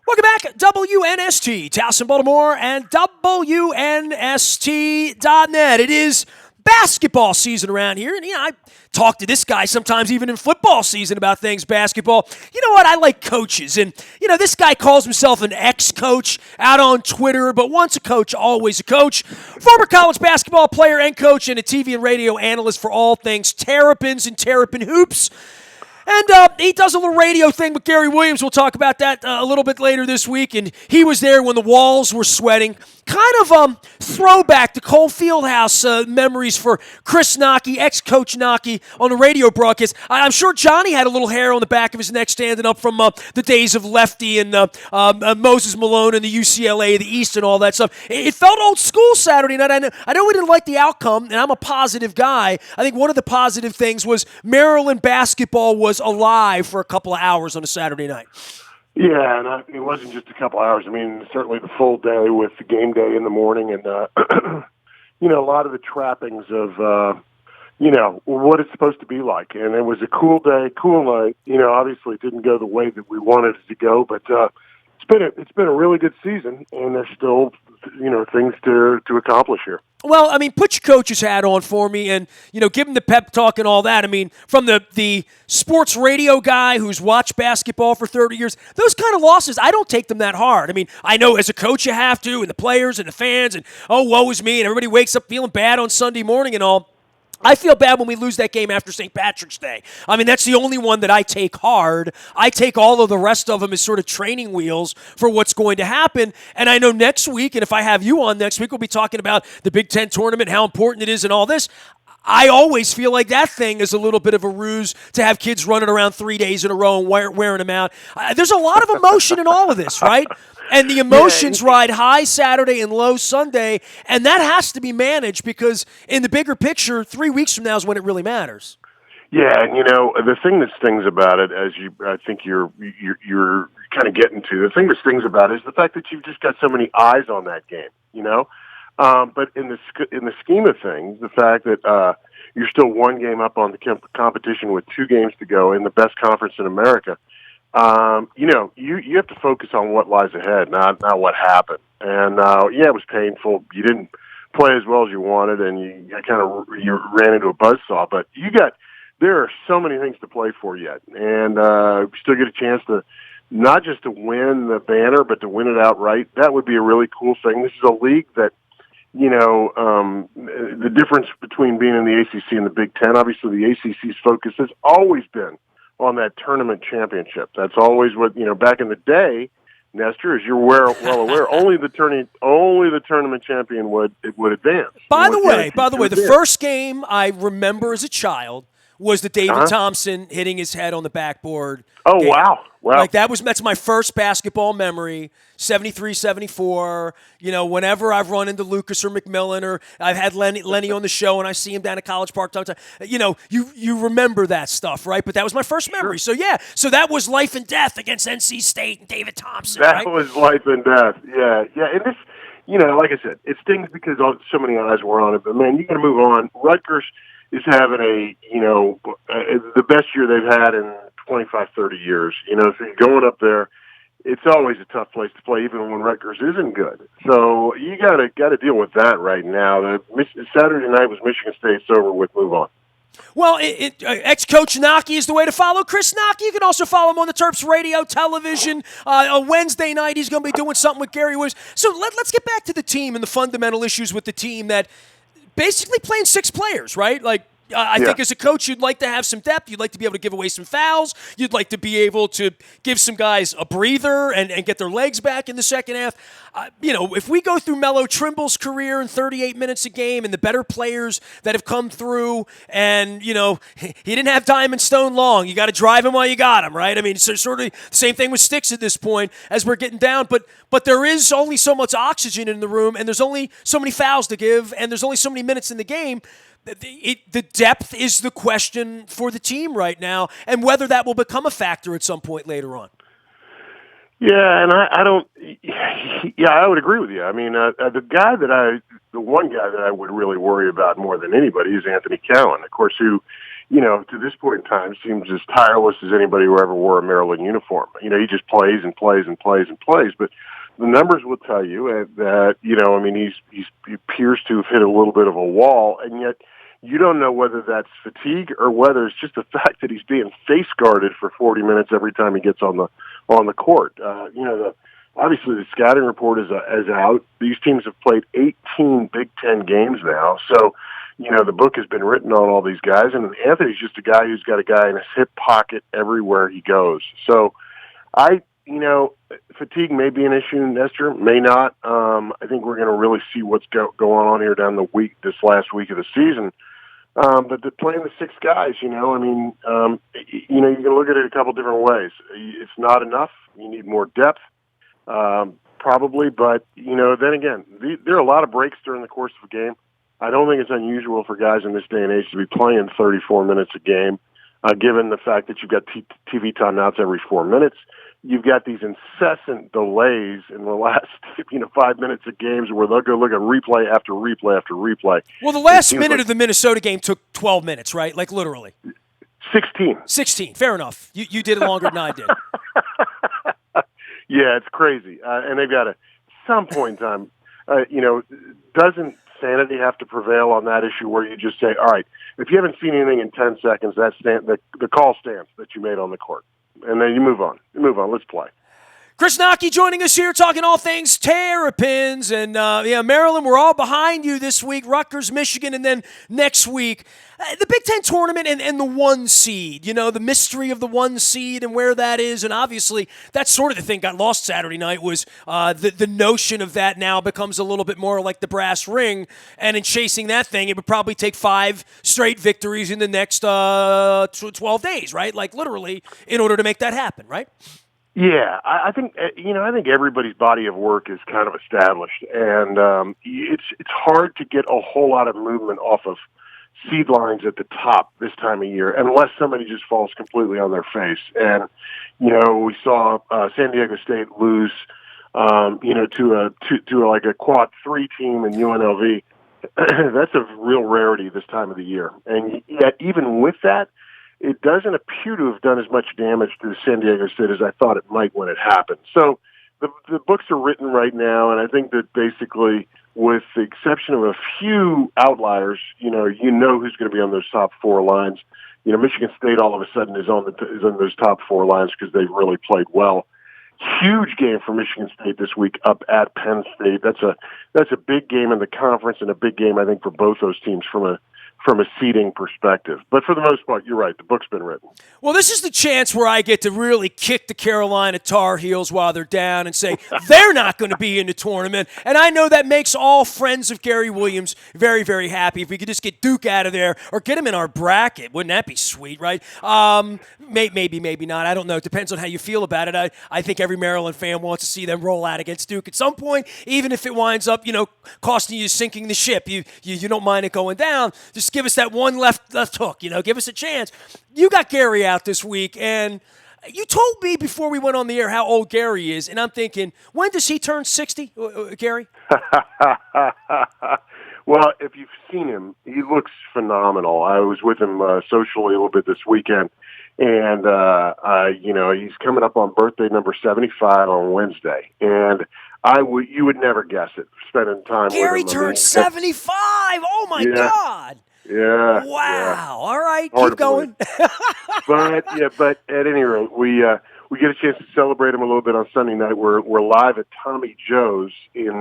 Welcome back, WNST, Towson, Baltimore, and WNST.net. It is basketball season around here, and I talk to this guy sometimes even in football season about things basketball. You know what? I like coaches, and this guy calls himself an ex-coach out on Twitter, but once a coach, always a coach. Former college basketball player and coach, and a TV and radio analyst for all things Terrapins and Terrapin hoops. And he does a little radio thing with Gary Williams. We'll talk about that a little bit later this week. And he was there when the walls were sweating. Kind of throwback to Cole Fieldhouse memories for Chris Knoche, ex-coach Knoche, on the radio broadcast. I'm sure Johnny had a little hair on the back of his neck standing up from the days of Lefty and Moses Malone and the UCLA, the East, and all that stuff. It felt old school Saturday night. I know we didn't like the outcome, and I'm a positive guy. I think one of the positive things was Maryland basketball was alive for a couple of hours on a Saturday night. Yeah, and it wasn't just a couple hours. I mean, certainly the full day with the game day in the morning and, a lot of the trappings of, what it's supposed to be like. And it was a cool day, cool night. Obviously it didn't go the way that we wanted it to go, but it's been a really good season, and there's still, things to accomplish here. Well, I mean, put your coach's hat on for me and, give him the pep talk and all that. I mean, from the sports radio guy who's watched basketball for 30 years, those kind of losses, I don't take them that hard. I mean, I know as a coach you have to, and the players and the fans, and, oh, woe is me, and everybody wakes up feeling bad on Sunday morning and all. I feel bad when we lose that game after St. Patrick's Day. I mean, that's the only one that I take hard. I take all of the rest of them as sort of training wheels for what's going to happen. And I know next week, and if I have you on next week, we'll be talking about the Big Ten tournament, how important it is and all this. I always feel like that thing is a little bit of a ruse to have kids running around 3 days in a row and wearing them out. There's a lot of emotion in all of this, right? And the emotions ride high Saturday and low Sunday, and that has to be managed because in the bigger picture, 3 weeks from now is when it really matters. Yeah, and the thing that stings about it, as I think you're kind of getting to, the thing that stings about it is the fact that you've just got so many eyes on that game, But in the scheme of things, the fact that you're still one game up on the competition with 2 games to go in the best conference in America. You have to focus on what lies ahead, not what happened. And it was painful. You didn't play as well as you wanted, and you ran into a buzzsaw. But there are so many things to play for yet, and we still get a chance to not just to win the banner, but to win it outright. That would be a really cool thing. This is a league that, the difference between being in the ACC and the Big Ten. Obviously, the ACC's focus has always been on that tournament championship. That's always what, back in the day, Nestor, as you're well aware, only the tournament champion would advance. By the way, the first game I remember as a child was the David Thompson hitting his head on the backboard. Oh, game. Wow. Like that's my first basketball memory, 73, 74. Whenever I've run into Lucas or McMillan, or I've had Lenny on the show and I see him down at College Park, you remember that stuff, right? But that was my first memory. Sure. So that was life and death against NC State and David Thompson, That right? was life and death, yeah. And this, like I said, it stings because so many eyes were on it. But, man, you got to move on. Rutgers is having the best year they've had in 25, 30 years. So you're going up there. It's always a tough place to play, even when Rutgers isn't good. So you got to deal with that right now. Saturday night was Michigan State. It's over with. Move on. Well, ex-coach Knoche is the way to follow Chris Knoche. You can also follow him on the Terps radio, television. On Wednesday night, he's going to be doing something with Gary Williams. So let's get back to the team and the fundamental issues with the team that basically playing 6 players, right? I think as a coach, you'd like to have some depth. You'd like to be able to give away some fouls. You'd like to be able to give some guys a breather and get their legs back in the second half. If we go through Melo Trimble's career in 38 minutes a game and the better players that have come through and, he didn't have Diamond Stone long. You got to drive him while you got him, right? I mean, it's sort of the same thing with Sticks at this point as we're getting down. But there is only so much oxygen in the room, and there's only so many fouls to give, and there's only so many minutes in the game. The depth is the question for the team right now, and whether that will become a factor at some point later on. Yeah, and I don't. Yeah, I would agree with you. I mean, the one guy that I would really worry about more than anybody is Anthony Cowan, of course, who to this point in time, seems as tireless as anybody who ever wore a Maryland uniform. He just plays and plays and plays and plays. But the numbers will tell you that, he appears to have hit a little bit of a wall, and yet you don't know whether that's fatigue or whether it's just the fact that he's being face guarded for 40 minutes every time he gets on the court. Obviously the scouting report is out. These teams have played 18 Big Ten games now, so the book has been written on all these guys, and Anthony's just a guy who's got a guy in his hip pocket everywhere he goes. So fatigue may be an issue, Nestor, may not. I think we're going to really see what's going on here down this last week of the season. But playing the six guys, you can look at it a couple different ways. It's not enough. You need more depth, probably. But, then again, there are a lot of breaks during the course of a game. I don't think it's unusual for guys in this day and age to be playing 34 minutes a game, given the fact that you've got TV timeouts every 4 minutes. You've got these incessant delays in the last 5 minutes of games where they'll go look at replay after replay after replay. Well, the last minute of the Minnesota game took 12 minutes, right? Like literally. 16. 16. Fair enough. You did it longer than I did. Yeah, it's crazy. And they've got to, some point in time, doesn't sanity have to prevail on that issue where you just say, all right, if you haven't seen anything in 10 seconds, the call stands that you made on the court. And then you move on. Let's play. Chris Knoche joining us here, talking all things Terrapins. And, Maryland, we're all behind you this week. Rutgers, Michigan, and then next week. The Big Ten tournament and the 1 seed, the mystery of the 1 seed and where that is. And obviously, that's sort of the thing got lost Saturday night was the notion of that now becomes a little bit more like the brass ring. And in chasing that thing, it would probably take 5 straight victories in the next 12 days, right? Like literally in order to make that happen, right? Yeah, I think everybody's body of work is kind of established, and it's hard to get a whole lot of movement off of seed lines at the top this time of year, unless somebody just falls completely on their face. And we saw San Diego State lose, to like a quad 3 team in UNLV. That's a real rarity this time of the year, and yet even with that, it doesn't appear to have done as much damage to San Diego State as I thought it might when it happened. So the books are written right now, and I think that basically, with the exception of a few outliers, you know who's going to be on those top 4 lines. Michigan State all of a sudden is on those top 4 lines because they've really played well. Huge game for Michigan State this week up at Penn State. That's a big game in the conference and a big game, I think, for both those teams from a seeding perspective. But for the most part, you're right. The book's been written. Well, this is the chance where I get to really kick the Carolina Tar Heels while they're down and say they're not going to be in the tournament. And I know that makes all friends of Gary Williams very, very happy. If we could just get Duke out of there or get him in our bracket, wouldn't that be sweet, right? Maybe, maybe not. I don't know. It depends on how you feel about it. I think every Maryland fan wants to see them roll out against Duke at some point, even if it winds up, costing you sinking the ship. You don't mind it going down. Just give us that one left hook, give us a chance. You got Gary out this week, and you told me before we went on the air how old Gary is, and I'm thinking, when does he turn 60, Gary? Well, if you've seen him, he looks phenomenal. I was with him socially a little bit this weekend, and he's coming up on birthday number 75 on Wednesday, and you would never guess it, spending time Gary with him. Gary turned 75! Oh, my God! Yeah. Wow. Yeah. All right. Hard Keep going. but at any rate, we get a chance to celebrate him a little bit on Sunday night. We're live at Tommy Joe's in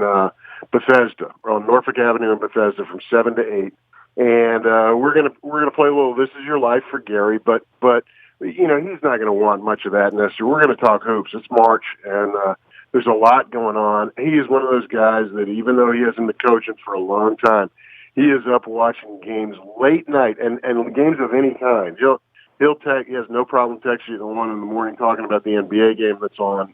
Bethesda, on Norfolk Avenue in Bethesda from 7 to 8. And we're gonna play a little This Is Your Life for Gary, but he's not gonna want much of that, Nestor. We're gonna talk hoops. It's March, and there's a lot going on. He is one of those guys that even though he hasn't been coaching for a long time, he is up watching games late night and games of any kind. He has no problem texting you at 1 in the morning talking about the NBA game that's on.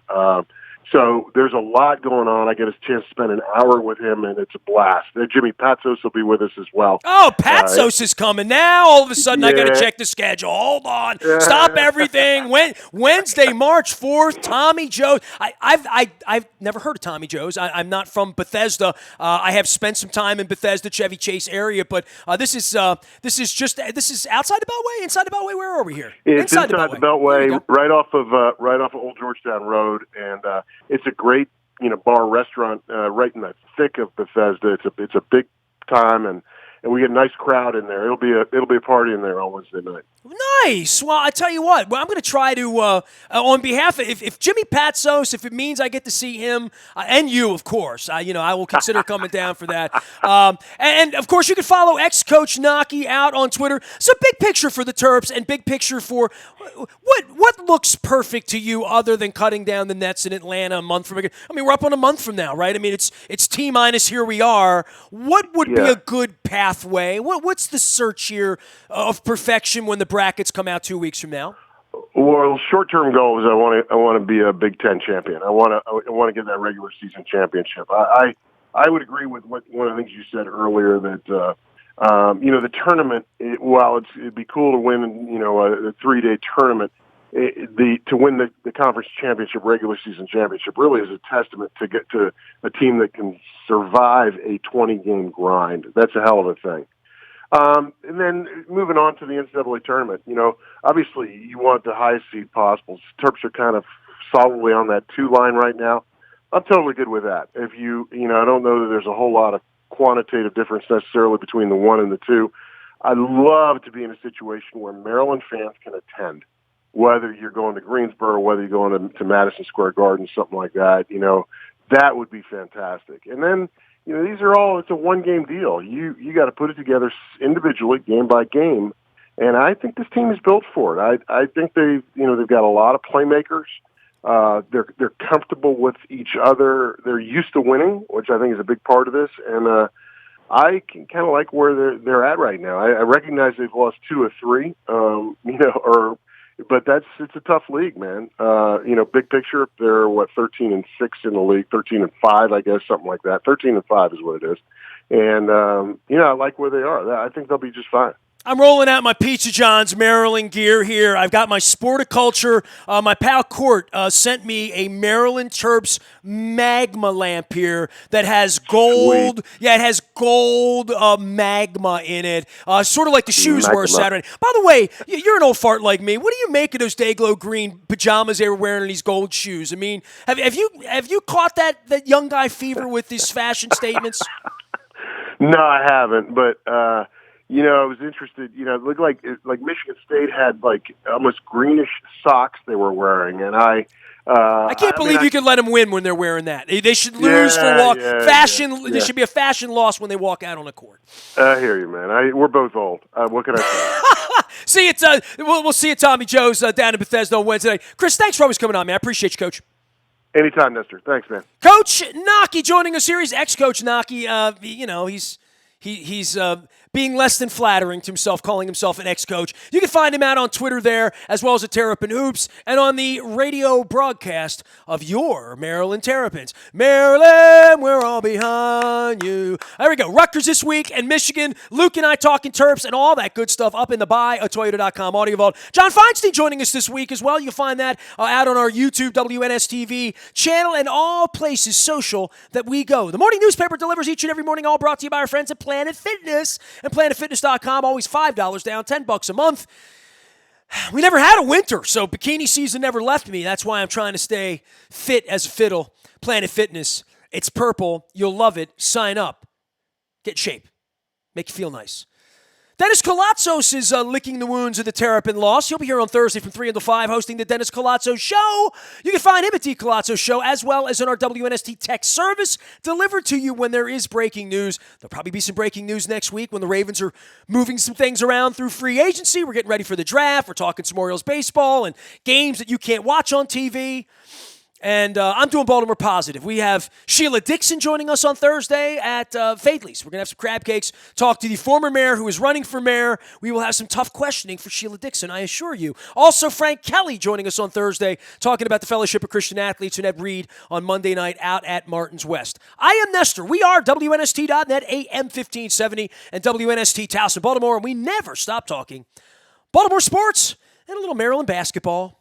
So there's a lot going on. I get a chance to spend an hour with him, and it's a blast. Jimmy Patsos will be with us as well. Oh, Patsos is coming now. All of a sudden, I got to check the schedule. Hold on, stop everything. Wednesday, March 4th, Tommy Joe's. I've never heard of Tommy Joe's. I'm not from Bethesda. I have spent some time in Bethesda, Chevy Chase area, but this is outside the Beltway, inside the Beltway. Where are we here? It's inside the Beltway, right off of Old Georgetown Road, and it's a great bar restaurant right in the thick of Bethesda. It's a big time, and we get a nice crowd in there. It'll be a party in there on Wednesday night. Nice. Well, I tell you what. Well, I'm going to try to, on behalf of, if Jimmy Patsos, if it means I get to see him, and you, of course, I will consider coming down for that. And of course, you can follow ex-coach Knoche out on Twitter. So big picture for the Terps and big picture for what looks perfect to you other than cutting down the Nets in Atlanta a month from ago. I mean, we're up on a month from now, right? I mean, it's T-minus, here we are. What would be a good pathway? What's the search here of perfection when the brackets come out 2 weeks from now? Well, short-term goal is I want to be a Big Ten champion. I want to get that regular season championship. I would agree with one of the things you said earlier that the tournament, while it'd be cool to win a 3-day tournament, to win the conference championship, regular season championship, really is a testament to get to a team that can survive a 20-game grind. That's a hell of a thing. And then moving on to the NCAA tournament, obviously you want the highest seed possible. Terps are kind of solidly on that 2 line right now. I'm totally good with that. If I don't know that there's a whole lot of quantitative difference necessarily between the 1 and the 2. I'd love to be in a situation where Maryland fans can attend, whether you're going to Greensboro, whether you're going to Madison Square Garden, something like that. That would be fantastic. And then, these are all, it's a 1-game deal. You got to put it together individually, game by game. And I think this team is built for it. I think they've got a lot of playmakers. They're comfortable with each other. They're used to winning, which I think is a big part of this. And I can kind of like where they're at right now. I recognize they've lost 2 of 3, but it's a tough league, man. Big picture, they're 13-6 in the league, 13-5, I guess, something like that. 13-5 is what it is. And I like where they are. I think they'll be just fine. I'm rolling out my Pizza John's Maryland gear here. I've got my Sporticulture. My pal Court sent me a Maryland Terps magma lamp here that has gold. Sweet. Yeah, it has gold magma in it. Sort of like the shoes were Saturday. By the way, you're an old fart like me. What do you make of those Dayglow green pajamas they were wearing and these gold shoes? I mean, have you caught that young guy fever with these fashion statements? No, I haven't, but I was interested. It looked like Michigan State had almost greenish socks they were wearing, and I can't believe you could let them win when they're wearing that. They should lose for walk fashion. Yeah. There should be a fashion loss when they walk out on the court. I hear you, man. We're both old. What can I say? We'll see you at Tommy Joe's down in Bethesda on Wednesday. Chris, thanks for always coming on, man. I appreciate you, Coach. Anytime, Nestor. Thanks, man. Coach Knoche joining us here. He's ex-coach Knoche. He's being less than flattering to himself, calling himself an ex-coach. You can find him out on Twitter there, as well as at Terrapin Hoops, and on the radio broadcast of your Maryland Terrapins. Maryland, we're all behind you. There we go. Rutgers this week and Michigan. Luke and I talking Terps and all that good stuff up in the buyatoyota.com audio vault. John Feinstein joining us this week as well. You'll find that out on our YouTube WNSTV channel and all places social that we go. The morning newspaper delivers each and every morning, all brought to you by our friends at Planet Fitness. And PlanetFitness.com, always $5 down, $10 a month. We never had a winter, so bikini season never left me. That's why I'm trying to stay fit as a fiddle. Planet Fitness. It's purple. You'll love it. Sign up. Get in shape. Make you feel nice. Dennis Colatzos is licking the wounds of the Terrapin loss. He'll be here on Thursday from 3 until 5 hosting the Dennis Colatzos Show. You can find him at The Colatzos Show as well as on our WNST text service delivered to you when there is breaking news. There'll probably be some breaking news next week when the Ravens are moving some things around through free agency. We're getting ready for the draft. We're talking some Orioles baseball and games that you can't watch on TV. And I'm doing Baltimore positive. We have Sheila Dixon joining us on Thursday at Fadley's. We're going to have some crab cakes, talk to the former mayor who is running for mayor. We will have some tough questioning for Sheila Dixon, I assure you. Also, Frank Kelly joining us on Thursday, talking about the Fellowship of Christian Athletes, and Ed Reed on Monday night out at Martin's West. I am Nestor. We are WNST.net, AM 1570, and WNST Towson, Baltimore, and we never stop talking Baltimore sports and a little Maryland basketball.